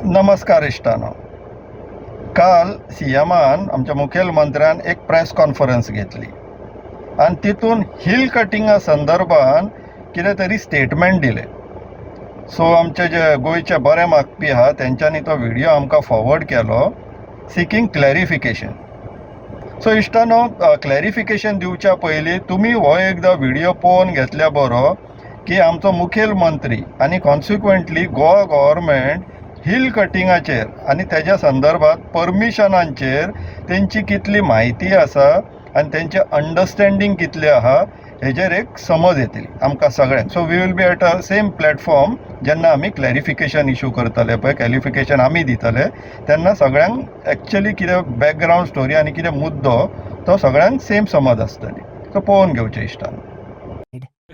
नमस्कार इश्टानो. काल सीएमान आमच्या मुखेलमंत्र्यान एक प्रेस कॉन्फरन्स घेतली आणि तितून हिल कटिंगा संदर्भान कितें तरी स्टेटमेंट दिले. सो आमचे जे गोंयचे बरे मागपी आहा तेंच्यांनी तो व्हिडिओ आमकां फॉरवर्ड केलो सिकींग क्लॅरिफिकेशन. सो इश्टानो, क्लॅरिफिकेशन दिवच्या पयलीं तुमी हो एकदां व्हिडिओ पळोवन घेतल्या बरो की आमचो मुखेलमंत्री आनी कॉन्सिक्वेंटली गोवा गव्हर्मेंट हिल कटिंगाचेर आनी तेज्या संदर्भात परमिशनांचेर तेंची कितली म्हायती आसा आनी तेंचें अंडरस्टँडींग कितलें आहा हेजेर एक समज येतली आमकां सगळ्यांक. So we will be at a same platform जेन्ना आमी क्लॅरिफिकेशन इशू करतले पळय, क्लॅरिफिकेशन आमी दितले तेन्ना सगळ्यांक एक्चुअली कितें बॅकग्रावंड स्टोरी आनी कितें मुद्दो तो सगळ्यांक सेम समज आसतली. सो पळोवन घेवचें इश्टान.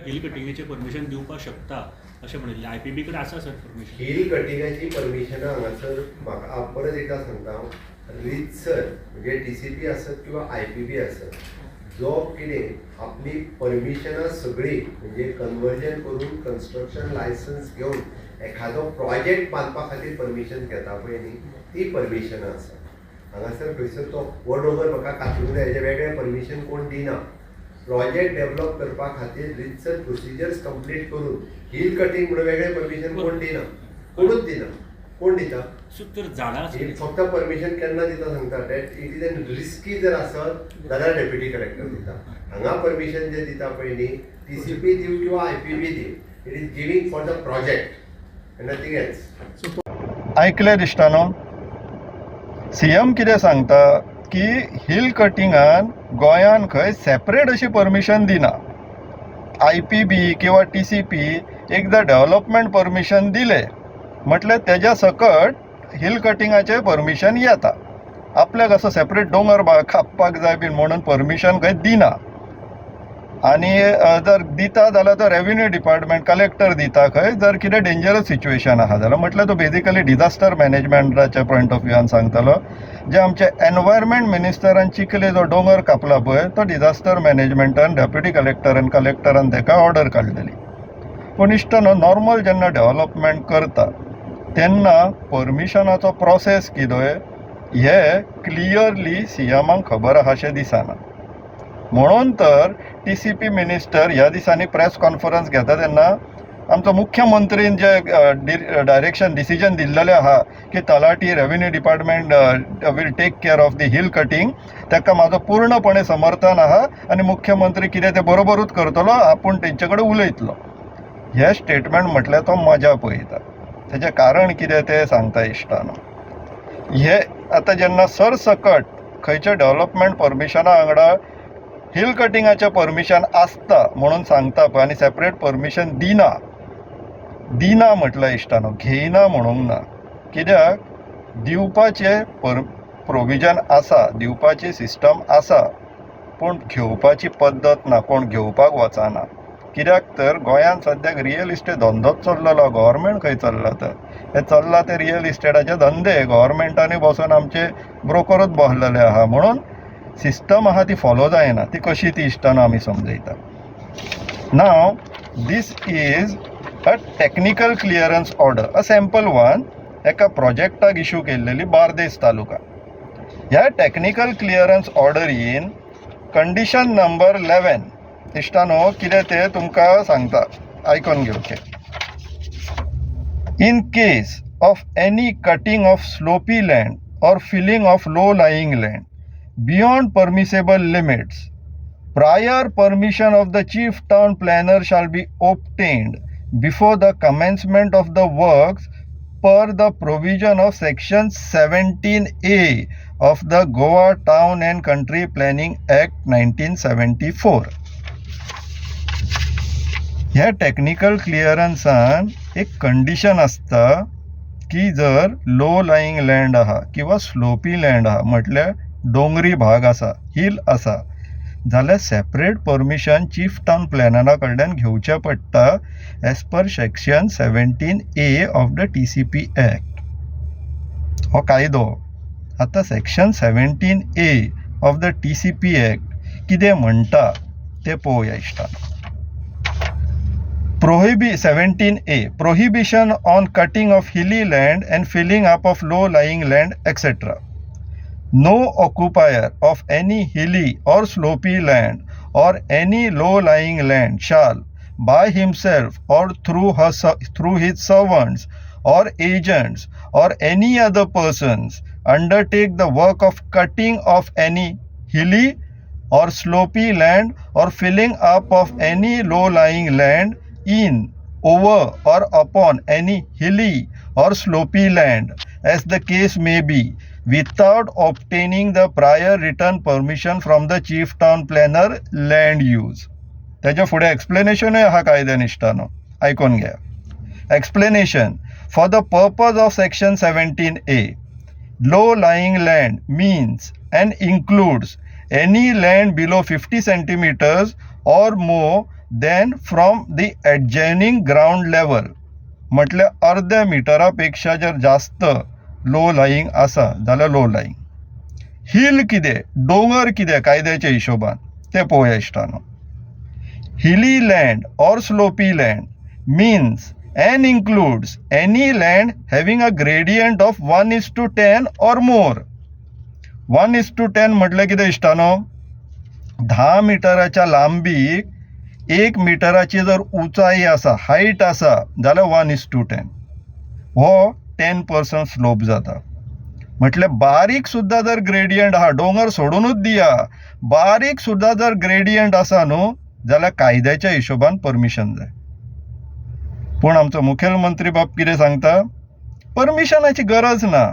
हिल कटिंगेचे परमिशन दिवपाक शकता अशें म्हणिल्लें. IPB कडेन आसा सर परमिशन? हिल कटिंगाची परमिशन हांगासर म्हाका परत एकदा सांगता हांव, रितसर म्हणजे TCP आसत किंवा IPB आसत, जो कितें आपली परमिशनां सगळी म्हणजे कन्वर्जन करून कन्स्ट्रक्शन लायसन्स घेवन एखादो प्रोजेक्ट बांदपा खातीर परमिशन घेता पळय न्ही, ती परमिशनां आसा. हांगासर खंयसर तो वो डोंगर म्हाका कातरूंक जाय हेजे वेगळें परमिशन कोण दिना. प्रोजेक्ट डेव्हलप करपा खातीर रितसर प्रोसिजर्स कंप्लीट करून हिल कटिंग म्हणून वेगळें परमिशन कोण दिना, कोणूच दिना. कोण दिता? तर झाडां फक्त परमिशन केन्ना दिता सांगता, that it is an risky जर आसत जाल्यार डेप्युटी कलेक्टर दिता. हांगा परमिशन जे दिता पळय न्ही, TCP दिव किंवा IPB दिव, it is giving for the project and nothing else. आयकले दिसतानो, CM कितें सांगता की हिल कटिंगान गोंयान खंय सेपरेट अशी परमिशन दिना. IPB किंवा TCP एकदां डेव्हलपमेंट परमिशन दिले म्हटल्यार तेज्या सकट हिल कटिंगाचें परमिशन येता. आपल्याक असो सेपरेट डोंगर कापपाक जाय बीन म्हणून परमिशन खंय दिना. आनी जर दिता जाल्यार तो रेव्हेन्यू डिपार्टमेंट कलेक्टर दिता खंय जर कितें डेंजरस सिच्युएशन आहा जाल्यार. म्हटल्यार तो बेजिकली डिजास्टर मॅनेजमेंटाच्या पॉयंट ऑफ व्ह्यून सांगतलो. जे आमचे एनवायरमेंट मिनिस्टरान चिखले जो डोंगर कापला पळय तो डिजास्टर मॅनेजमेंटान डेप्युटी कलेक्टरान ताका ऑर्डर काडलेली. पूण इश्टानो, नॉर्मल जेन्ना डेव्हलपमेंट करता तेन्ना परमिशनाचो प्रोसेस कितें हे क्लियरली CMाक खबर आहा अशें दिसना. म्हणून तर TCP मिनिस्टर ह्या दिसांनी प्रेस कॉन्फरन्स घेता तेन्ना आमचो मुख्यमंत्रीन जे डायरेक्शन डिसिजन दिल्लेलें आहा की तलाटी revenue department will take care of the hill cutting, ताका म्हाजो पूर्णपणे समर्थन आहा आनी मुख्यमंत्री कितें तें बरोबरूच करतलो, आपूण तेंचे कडेन उलयतलो. हे स्टेटमेंट म्हटल्यार तो मजा पळयता. तेजें कारण कितें तें सांगता इश्टानो. हे आतां जेन्ना सरसकट खंयच्या डेव्हलपमेंट परमिशना वांगडा हिल कटिंगाचें परमिशन आसता म्हणून सांगता पळय आनी सेपरेट परमिशन दिना म्हटल्यार इश्टानो, घेयना म्हणूंक ना. कित्याक दिवपाचें प्रोविजन आसा, दिवपाची सिस्टम आसा, पूण घेवपाची पद्दत ना, कोण घेवपाक वचना. कित्याक तर गोंयांत सद्याक रियल इस्टेट धंदोच चल्ललो. गव्हर्मेंट खंय चल्ला तर हे चल्ला ते रियल इस्टेटाचे धंदे. गव्हर्मेंटांनी बसून आमचे ब्रोकरूच बसलेले आहा म्हणून सिस्टम आहा ती फॉलो जायना. ती कशी ती इश्टानो आमी समजयता. Now this is a technical clearance order, a sample one एका प्रोजेक्टाक इश्यू केल्लेली बार्देस तालुका. ह्या टेक्निकल क्लियरन्स ऑर्डरीन कंडिशन नंबर 11 इश्टानो कितें तें तुमकां सांगता, आयकून घेवचें. In case of any cutting of slopy land or filling of low lying land beyond permissible limits, prior permission of the chief town planner shall be obtained before the commencement of the works per the provision of section 17A of the Goa Town and Country Planning Act 1974. ह्या technical क्लियरन्सान एक condition आसता की जर low lying land आहा किंवा sloppy land आहा म्हटल्यार डोंगरी भाग आसा, हिल आसा, जाल्यार सेपरेट परमिशन चीफ टावन प्लॅनरा कडल्यान घेवचें पडटा as per section 17A of the TCP act. हो कायदो. आतां section 17A of the TCP act कितें म्हणटा तें पळोवया इश्टानो. 17A, prohibition on cutting of hilly land and filling up of low-lying land, etc. No occupier of any hilly or slopy land or any low-lying land shall, by himself or through his servants or agents or any other persons, undertake the work of cutting of any hilly or slopy land or filling up of any low-lying land in, over, or upon any hilly or slopy land, as the case may be, without obtaining the prior written permission from the chief town planner land use. त्याच्या पुढे explanation आहे हा कायद्यानिष्ठानं, ऐकून घ्या. Explanation. For the purpose of section 17A, low-lying land means and includes any land below 50 centimeters or more than from the adjoining ground level. म्हटल्या अर्ध्या मिटरापेक्षा जर जास्त लो लाईंग असा जाल्यार लो लाईंग. हिल कितें, डोंगर कितें कायद्याच्या हिशोबान ते पळोवया इश्टानो. हिली लँड और sloppy land means and includes any land having a gradient of 1:10 or more. 1:10 म्हटलं कितें इश्टानो, 10 मिटराच्या लांबीक 1 मिटराची जर उंचाई आसा, हायट आसा जाल्यार 1:10 हो 10% स्लोप जाता. म्हटल्यार बारीक सुद्दां जर ग्रेडियंट आहा, डोंगर सोडूनच दिया, बारीक सुद्दां जर ग्रेडियंट आसा न्हू जाल्यार कायद्याच्या हिशोबान परमिशन जाय. पूण आमचो मुखेलमंत्री बाब कितें सांगता, परमिशनाची गरज ना.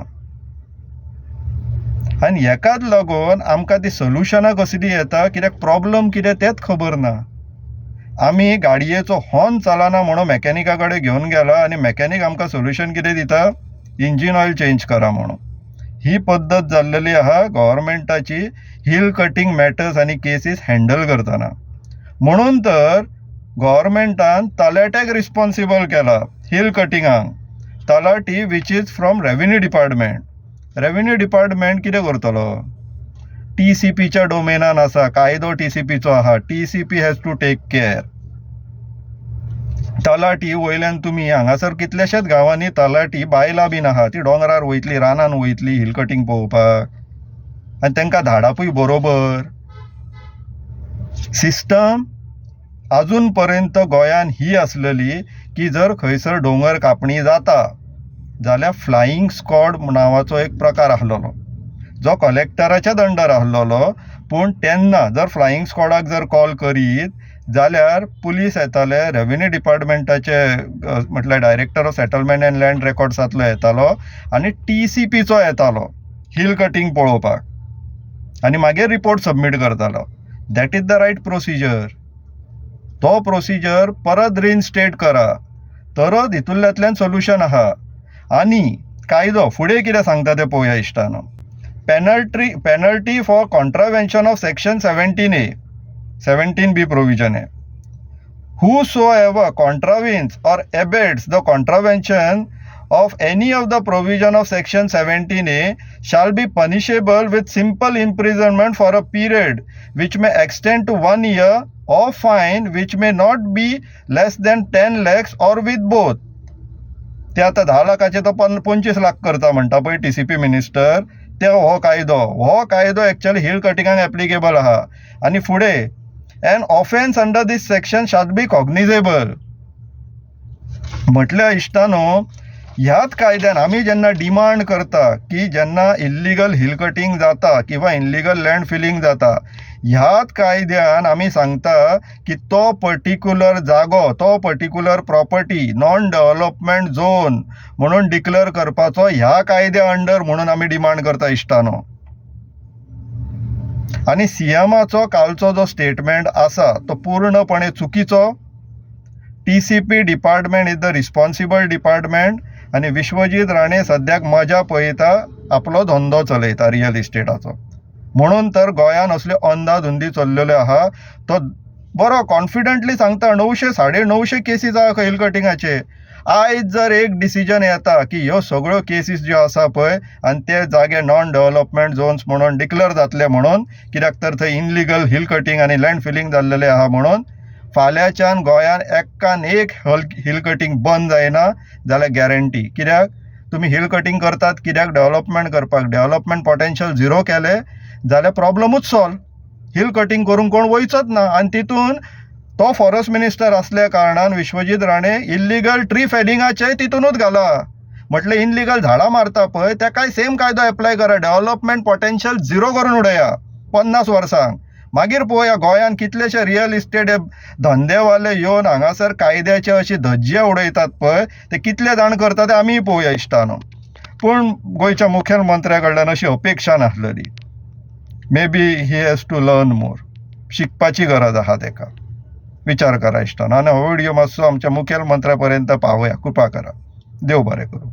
आनी हेकाच लागून आमकां ती सोल्युशनां कसली येता, कित्याक प्रॉब्लम कितें तेंच खबर ना. आमी गाडयेचो हॉर्न चलना म्हणून मॅकॅनिका कडेन घेवन गेला आनी मॅकॅनीक आमकां सोल्युशन कितें दिता, इंजीन ऑयल चेंज करा म्हणून. ही पद्दत जाल्लेली आहा गव्हर्मेंटाची हिल कटींग मॅटर्स आनी केसीस हँडल करतना. म्हणून तर गव्हर्मेंटान तलाट्याक रिस्पॉन्सिबल केला हिल कटिंगांक. तलाटी which is from revenue department. Revenue department कितें करतलो, TCPच्या डोमेनान आसा, कायदो TCPचो आहा, TCP has to take care. तलाटी वयल्यान तुमी हांगासर कितल्याशाच गांवांनी तलाटी बायलां बीन आहा, ती दोंगरार वयतली, रानान वयतली हिल कटींग पळोवपाक, आनी तांकां धाडापूय बरोबर. सिस्टम अजून पर्यंत गोंयान ही आसलेली की जर खंयसर डोंगर कापणी जाता जाल्यार फ्लायींग स्क्वॉड नांवाचो एक प्रकार आसलेलो जो कलेक्टराच्या अंडर आसलेलो. पूण तेन्ना जर फ्लायींग स्क्वॉडाक जर कॉल करीत जाल्यार पुलीस येताले, रेव्हेन्यू डिपार्टमेंटाचे म्हटल्यार director of settlement and land रेकॉर्ड्सांतलो येतालो आनी TCPचो येतालो हिल कटींग पळोवपाक आनी मागीर रिपोर्ट सबमीट करतालो. That is the right procedure. तो प्रोसिजर परत रिइन्स्टेट करा, तरच हितूंतल्यातल्यान सोल्युशन आहा. आनी कायदो फुडें कितें सांगता तें पळोवया इश्टानो. Penalty for contravention of section 17A, 17B provision आहे. Whosoever contravenes or abates the contravention of any of the provision of section 17A shall be punishable with simple imprisonment for a period which may extend to 1 year or fine which may not be less than 10 lakhs or with both. ते आता 10 लाखाचे तो 25 लाख करता म्हणटा पळय TCP minister, ते हो कायदो एक्चुअली हिल कटिंगाक एप्लिकेबल आहा. आनी फुडें an offence under this section shall be cognizable. म्हटल्या इश्टानो, ह्याच कायद्यान आमी जेन्ना डिमांड करता की जेन्ना इल्लिगल हिल कटींग जाता किंवा इल्लिगल लँड फिलिंग जाता, ह्याच कायद्यान आमी सांगता की तो पर्टिक्युलर जागो, तो particular property non development zone म्हणून डिक्लेअर करपाचो ह्या कायद्या अंडर म्हणून आमी डिमांड करता इश्टानो. आनी CMाचो कालचो जो स्टेटमेंट आसा तो पूर्णपणे चुकीचो. TCP department is the responsible department आनी विश्वजीत राणे सद्याक मजा पळयता, आपलो धंदो चलयता रियल इस्टेटाचो. म्हणून तर गोंयान असल्यो अंधाधुंदी चल्लेल्यो आहा. तो बरो कॉन्फिडंटली सांगता 900 950 केसीस आहा हिल कटिंगाचे. आयज जर एक डिसिजन येता की ह्यो सगळ्यो केसीस ज्यो आसा पळय आनी ते जागे नॉन डेव्हलपमेंट झोन्स म्हणून डिक्लेअर जातले म्हणून, कित्याक तर थंय इनलिगल हिल कटींग आनी लँड फिलिंग जाल्लेले आहा म्हणून, फाल्यांच्यान गोंयान एक्कान एक हिल कटींग बंद जायना जाल्यार गॅरंटी. कित्याक तुमी हिल कटींग करतात कित्याक डेव्हलपमेंट करपाक. डेव्हलपमेंट पोटेन्शियल झिरो केले जाल्यार प्रॉब्लमूच सॉल्व. हिल कटींग करून कोण वयचोच ना. आनी तितून तो फॉरेस्ट मिनिस्टर असल्या कारणान विश्वजीत राणे इल्लिगल ट्री फेलिंगाचेय तितूनच घाला. म्हटलें इल्लिगल झाडां मारता पळय तेकाय सेम कायदो एप्लाय करा. डेव्हलपमेंट पोटेन्शियल झिरो करून उडया 50 वर्सांक. मागीर पळोवया गोंयान कितलेशे रियल इस्टेट धंदेवाले येवन हांगासर कायद्याचे अशी धज्जे उडयतात पळय ते कितले जाण करता ते आमीय पळोवया इश्टानो. पूण गोंयच्या मुखेलमंत्र्या कडल्यान अशी अपेक्षा नासलेली. May be he has to learn more. शिकपाची गरज आहा तेका. विचार करा इश्टानो. आनी हो व्हिडिओ मातसो आमच्या मुखेलमंत्र्या पर्यंत पावया. कृपा करा. देव बरें करूं.